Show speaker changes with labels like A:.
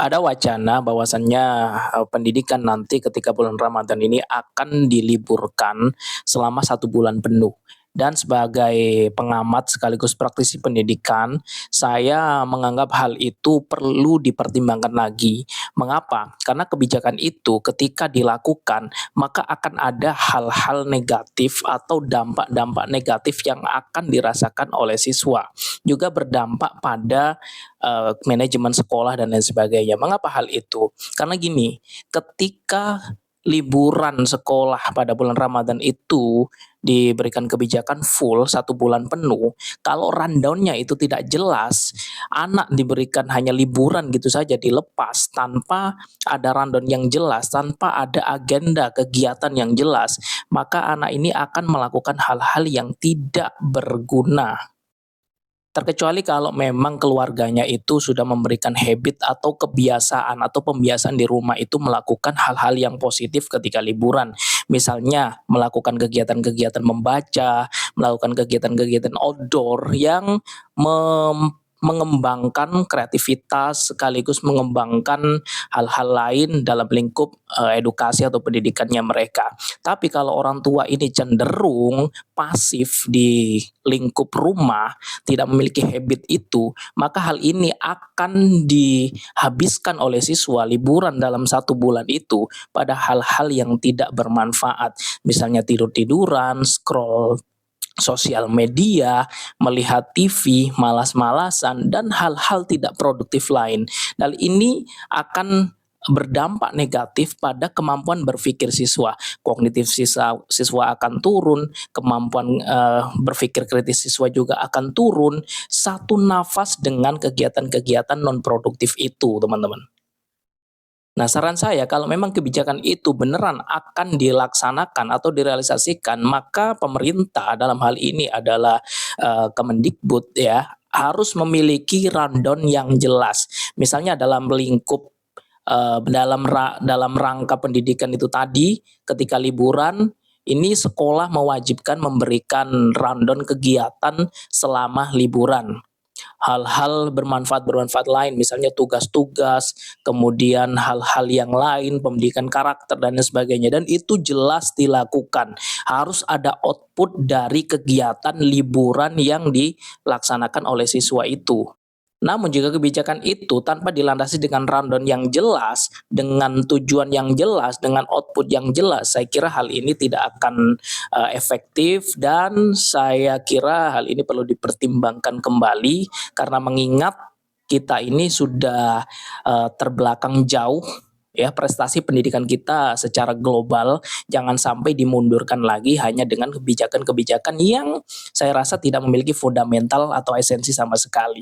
A: Ada wacana bahwasannya, pendidikan nanti ketika bulan Ramadan ini akan diliburkan selama 1 bulan penuh. Dan sebagai pengamat sekaligus praktisi pendidikan, saya menganggap hal itu perlu dipertimbangkan lagi. Mengapa? Karena kebijakan itu ketika dilakukan, maka akan ada hal-hal negatif atau dampak-dampak negatif yang akan dirasakan oleh siswa. Juga berdampak pada manajemen sekolah dan lain sebagainya. Mengapa hal itu? Karena gini, ketika liburan sekolah pada bulan Ramadan itu diberikan kebijakan full 1 bulan penuh, kalau rundown-nya itu tidak jelas, anak diberikan hanya liburan gitu saja dilepas tanpa ada rundown yang jelas, tanpa ada agenda kegiatan yang jelas, maka anak ini akan melakukan hal-hal yang tidak berguna. Terkecuali kalau memang keluarganya itu sudah memberikan habit atau kebiasaan atau pembiasaan di rumah itu melakukan hal-hal yang positif ketika liburan. Misalnya melakukan kegiatan-kegiatan membaca, melakukan kegiatan-kegiatan outdoor yang mengembangkan kreativitas sekaligus mengembangkan hal-hal lain dalam lingkup, edukasi atau pendidikannya mereka. Tapi kalau orang tua ini cenderung pasif di lingkup rumah, tidak memiliki habit itu, maka hal ini akan dihabiskan oleh siswa liburan dalam 1 bulan itu pada hal-hal yang tidak bermanfaat. Misalnya tidur-tiduran, scroll sosial media, melihat TV, malas-malasan, dan hal-hal tidak produktif lain. Dan ini akan berdampak negatif pada kemampuan berpikir siswa. Kognitif siswa akan turun, kemampuan berpikir kritis siswa juga akan turun, satu nafas dengan kegiatan-kegiatan non produktif itu, teman-teman. Nah, saran saya kalau memang kebijakan itu beneran akan dilaksanakan atau direalisasikan, maka pemerintah dalam hal ini adalah, Kemendikbud ya, harus memiliki rundown yang jelas. Misalnya dalam lingkup, dalam rangka pendidikan itu tadi, ketika liburan, ini sekolah mewajibkan memberikan rundown kegiatan selama liburan. Hal-hal bermanfaat lain, misalnya tugas-tugas, kemudian hal-hal yang lain, pendidikan karakter dan lain sebagainya, dan itu jelas dilakukan. Harus ada output dari kegiatan liburan yang dilaksanakan oleh siswa itu. Namun jika kebijakan itu tanpa dilandasi dengan rundown yang jelas, dengan tujuan yang jelas, dengan output yang jelas, saya kira hal ini tidak akan efektif, dan saya kira hal ini perlu dipertimbangkan kembali karena mengingat kita ini sudah terbelakang jauh ya prestasi pendidikan kita secara global. Jangan sampai dimundurkan lagi hanya dengan kebijakan-kebijakan yang saya rasa tidak memiliki fundamental atau esensi sama sekali.